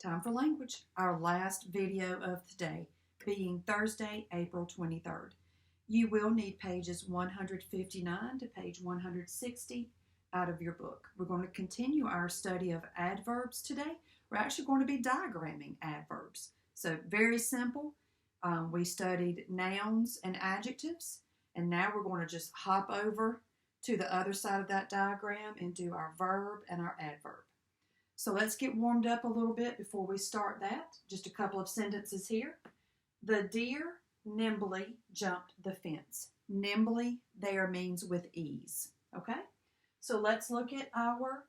Time for language, our last video of the day, being Thursday, April 23rd. You will need pages 159 to page 160 out of your book. We're going to continue our study of adverbs today. We're actually going to be diagramming adverbs. So very simple. We studied nouns and adjectives, and now we're going to just hop over to the other side of that diagram and do our verb and our adverb. So let's get warmed up a little bit before we start that. Just a couple of sentences here. The deer nimbly jumped the fence. Nimbly there means with ease. Okay? So let's look at our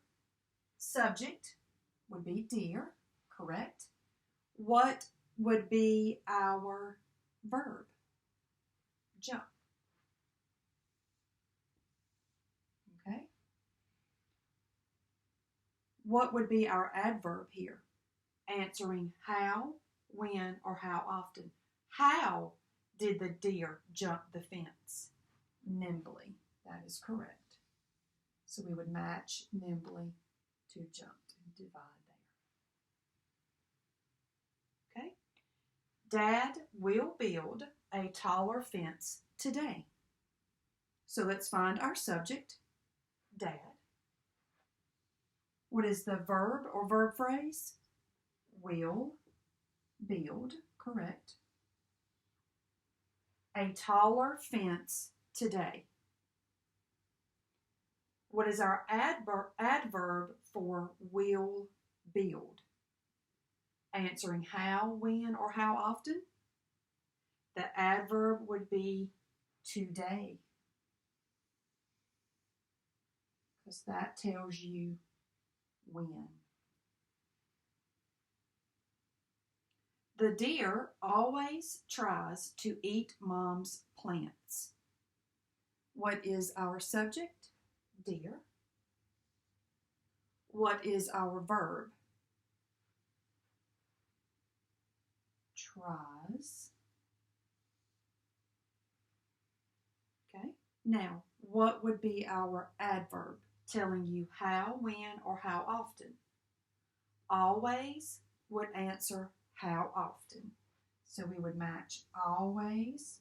subject. Would be deer, correct? What would be our verb? Jump. Okay? What would be our adverb here? Answering how, when, or how often. How did the deer jump the fence? Nimbly. That is correct. So we would match nimbly to jumped and divide there. Okay? Dad will build a taller fence today. So let's find our subject, Dad. What is the verb or verb phrase? Will build, correct. A taller fence today. What is our adverb for will build? Answering how, when, or how often? The adverb would be today, because that tells you when. The deer always tries to eat Mom's plants. What is our subject? Deer. What is our verb? Tries. Okay. Now, what would be our adverb? Telling you how, when, or how often. Always would answer how often. So we would match always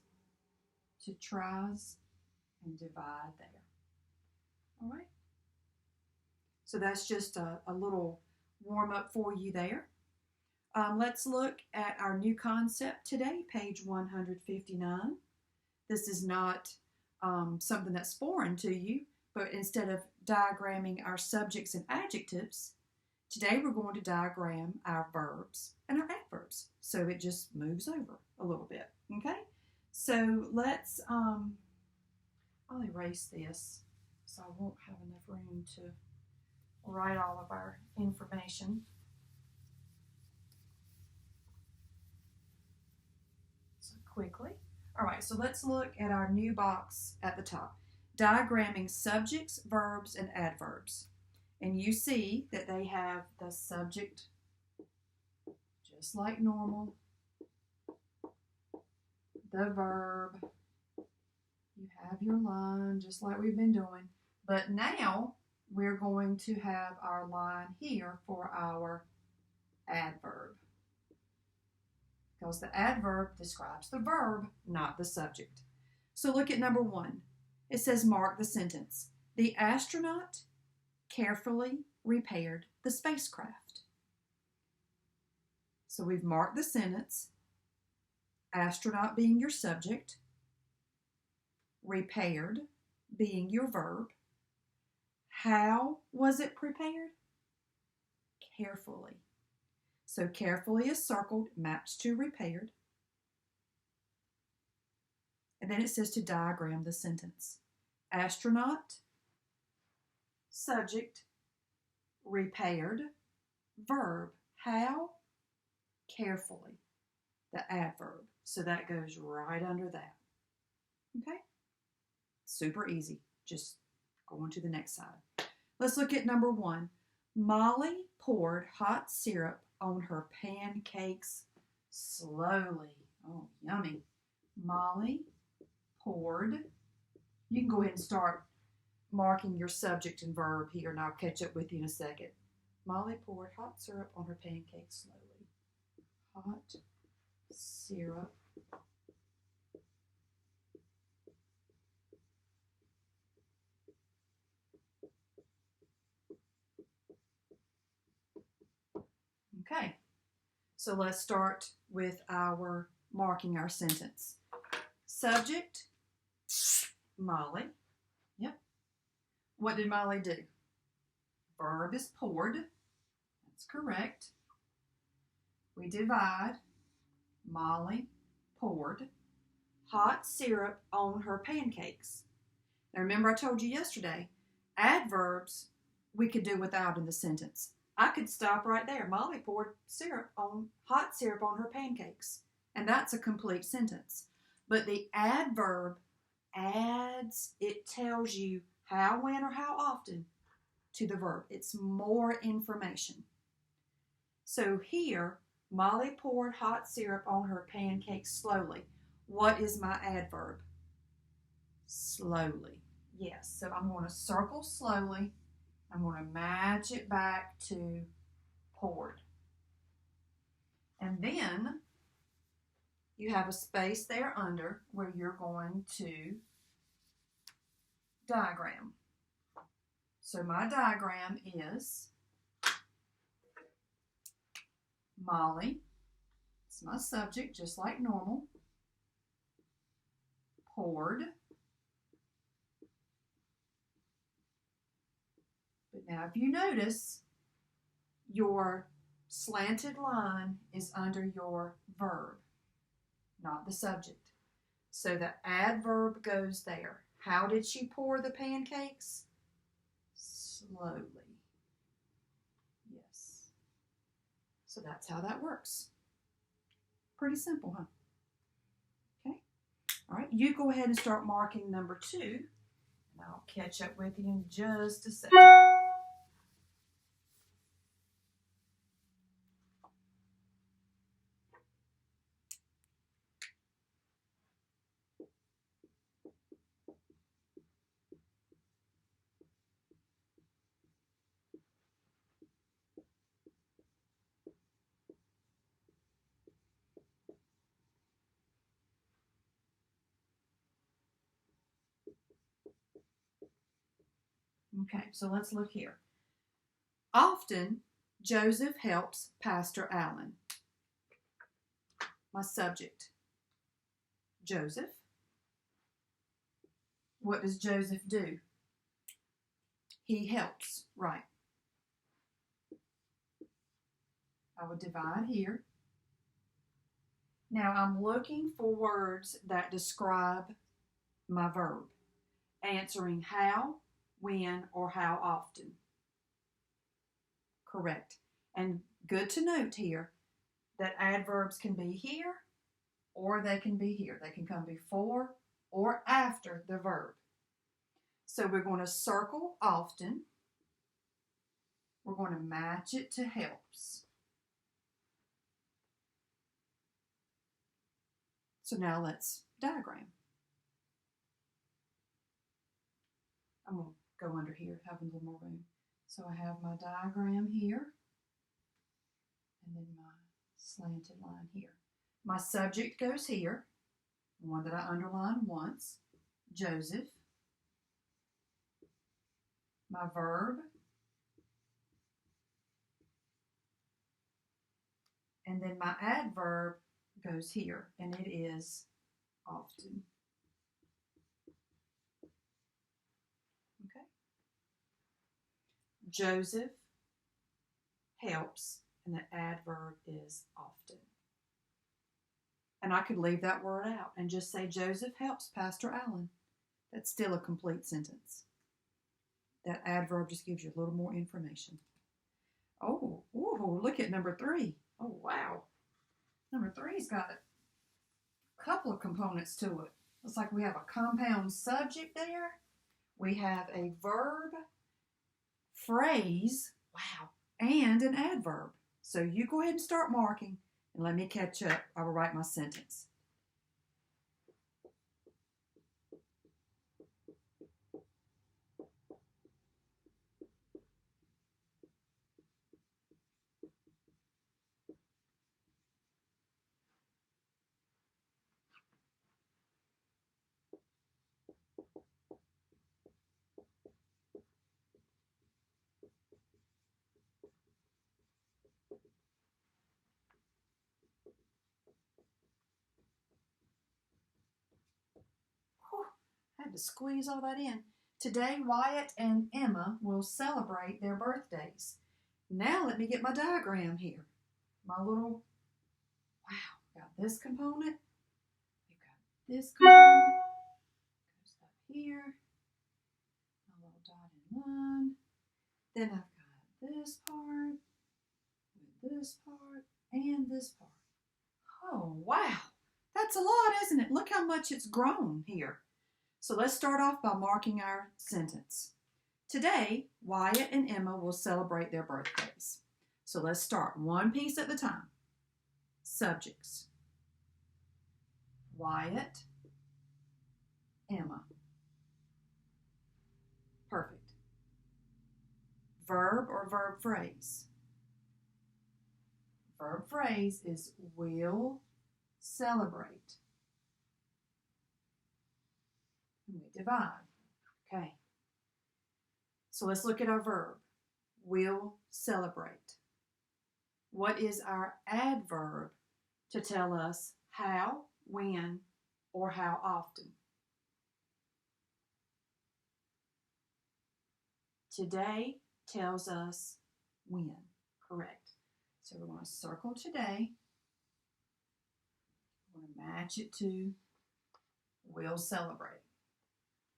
to tries and divide there. All right. So that's just a little warm up for you there. Let's look at our new concept today, page 159. This is not something that's foreign to you, but instead of diagramming our subjects and adjectives, today we're going to diagram our verbs and our adverbs. So it just moves over a little bit, okay? So let's, I'll erase this so I won't have enough room to write all of our information. So quickly. All right, so let's look at our new box at the top. Diagramming subjects, verbs, and adverbs. And you see that they have the subject just like normal, the verb, you have your line just like we've been doing, but now we're going to have our line here for our adverb, because the adverb describes the verb, not the subject. So look at number 1. It says mark the sentence. The astronaut carefully repaired the spacecraft. So we've marked the sentence, astronaut being your subject, repaired being your verb. How was it prepared? Carefully. So carefully is circled, maps to repaired. And then it says to diagram the sentence. Astronaut, subject, repaired, verb. How? Carefully. The adverb. So that goes right under that. Okay? Super easy. Just go on to the next side. Let's look at number 1. Molly poured hot syrup on her pancakes slowly. Oh, yummy. Molly poured. You can go ahead and start marking your subject and verb here, and I'll catch up with you in a second. Molly poured hot syrup on her pancakes slowly. Hot syrup Okay, so let's start with our marking our sentence. Subject, Molly. Yep. What did Molly do? Verb is poured. That's correct. We divide. Molly poured hot syrup on her pancakes. Now remember I told you yesterday, adverbs we could do without in the sentence. I could stop right there. Molly poured hot syrup on her pancakes. And that's a complete sentence. But the adverb adds, it tells you how, when, or how often to the verb. It's more information. So here, Molly poured hot syrup on her pancakes slowly. What is my adverb? Slowly. Yes, so I'm going to circle slowly. I'm going to match it back to poured. And then you have a space there under where you're going to diagram. So my diagram is Molly. It's my subject, just like normal. Poured. But now if you notice, your slanted line is under your verb, not the subject. So the adverb goes there. How did she pour the pancakes? Slowly. Yes. So that's how that works. Pretty simple, huh? Okay. All right, you go ahead and start marking number 2, and I'll catch up with you in just a second. Okay, so let's look here. Often, Joseph helps Pastor Allen. My subject, Joseph. What does Joseph do? He helps, right. I would divide here. Now I'm looking for words that describe my verb, answering how, when, or how often. Correct. And good to note here that adverbs can be here or they can be here. They can come before or after the verb. So we're going to circle often. We're going to match it to helps. So now let's diagram. I'm going to go under here, have a little more room. So I have my diagram here, and then my slanted line here. My subject goes here, the one that I underlined once, Joseph. My verb, and then my adverb goes here, and it is often. Okay. Joseph helps, and the adverb is often. And I could leave that word out and just say Joseph helps Pastor Allen. That's still a complete sentence. That adverb just gives you a little more information. Oh, ooh, look at number 3. Oh, wow. Number 3's got a couple of components to it. Looks like we have a compound subject there. We have a verb, phrase, wow, and an adverb. So you go ahead and start marking, and let me catch up. I will write my sentence. I had to squeeze all that in. Today, Wyatt and Emma will celebrate their birthdays. Now let me get my diagram here. My little, wow, got this component. We've got this component. Goes up here. My little dotted line. Then I've got this part, this part, and this part. Oh, wow. That's a lot, isn't it? Look how much it's grown here. So let's start off by marking our sentence. Today, Wyatt and Emma will celebrate their birthdays. So let's start one piece at a time. Subjects. Wyatt, Emma. Perfect. Verb or verb phrase? Verb phrase is will celebrate. And we divide. Okay. So let's look at our verb. Will celebrate. What is our adverb to tell us how, when, or how often? Today tells us when. Correct. So we're going to circle today. We're going to match it to will celebrate.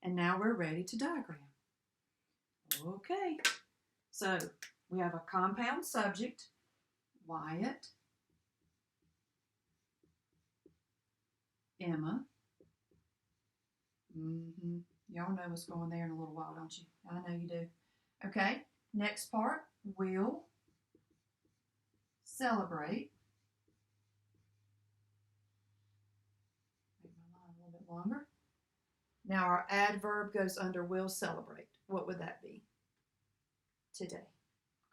And now we're ready to diagram. Okay. So we have a compound subject, Wyatt, Emma. Y'all know what's going there in a little while, don't you? I know you do. Okay. Next part, will celebrate. Make my line a little bit longer. Now our adverb goes under will celebrate. What would that be? Today.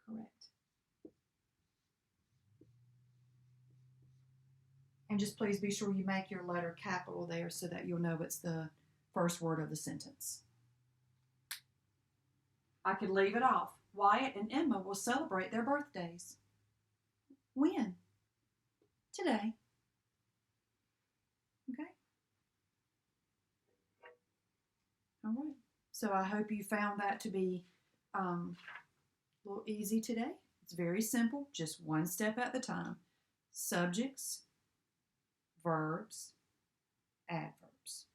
Correct. And just please be sure you make your letter capital there so that you'll know it's the first word of the sentence. I could leave it off. Wyatt and Emma will celebrate their birthdays. When? Today. Okay? All right. So I hope you found that to be a little easy today. It's very simple, just one step at a time. Subjects, verbs, adverbs.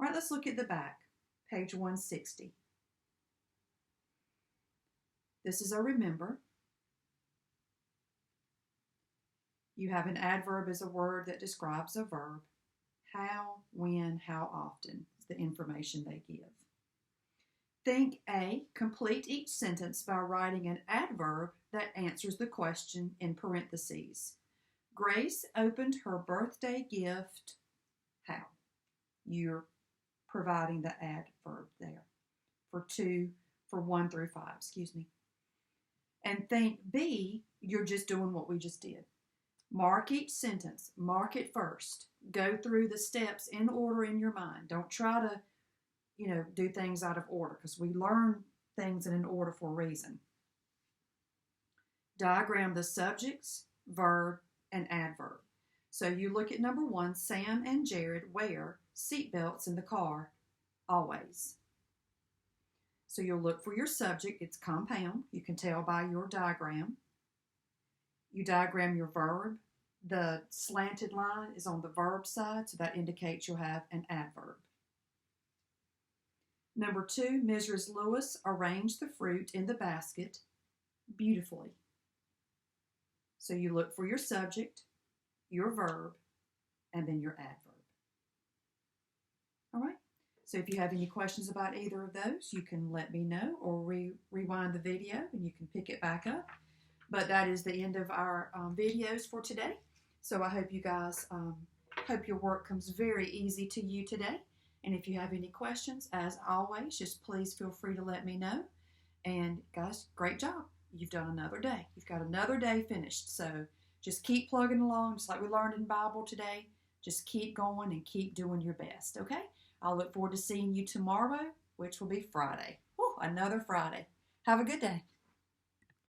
All right, let's look at the back, page 160. This is a remember. You have an adverb as a word that describes a verb. How, when, how often is the information they give. Think A, complete each sentence by writing an adverb that answers the question in parentheses. Grace opened her birthday gift. How? You're providing the adverb there for 1 through 5, And think B, you're just doing what we just did. Mark each sentence. Mark it first. Go through the steps in order in your mind. Don't try to, do things out of order because we learn things in an order for a reason. Diagram the subjects, verb, and adverb. So you look at number 1, Sam and Jared wear seatbelts in the car always. So you'll look for your subject. It's compound. You can tell by your diagram. You diagram your verb. The slanted line is on the verb side, so that indicates you'll have an adverb. Number 2, Mrs. Lewis arranged the fruit in the basket beautifully. So you look for your subject, your verb, and then your adverb. All right. So if you have any questions about either of those, you can let me know or rewind the video and you can pick it back up. But that is the end of our videos for today. So I hope you guys, hope your work comes very easy to you today. And if you have any questions, as always, just please feel free to let me know. And guys, great job. You've done another day. You've got another day finished. So just keep plugging along, just like we learned in Bible today. Just keep going and keep doing your best, okay? I'll look forward to seeing you tomorrow, which will be Friday. Woo, another Friday. Have a good day.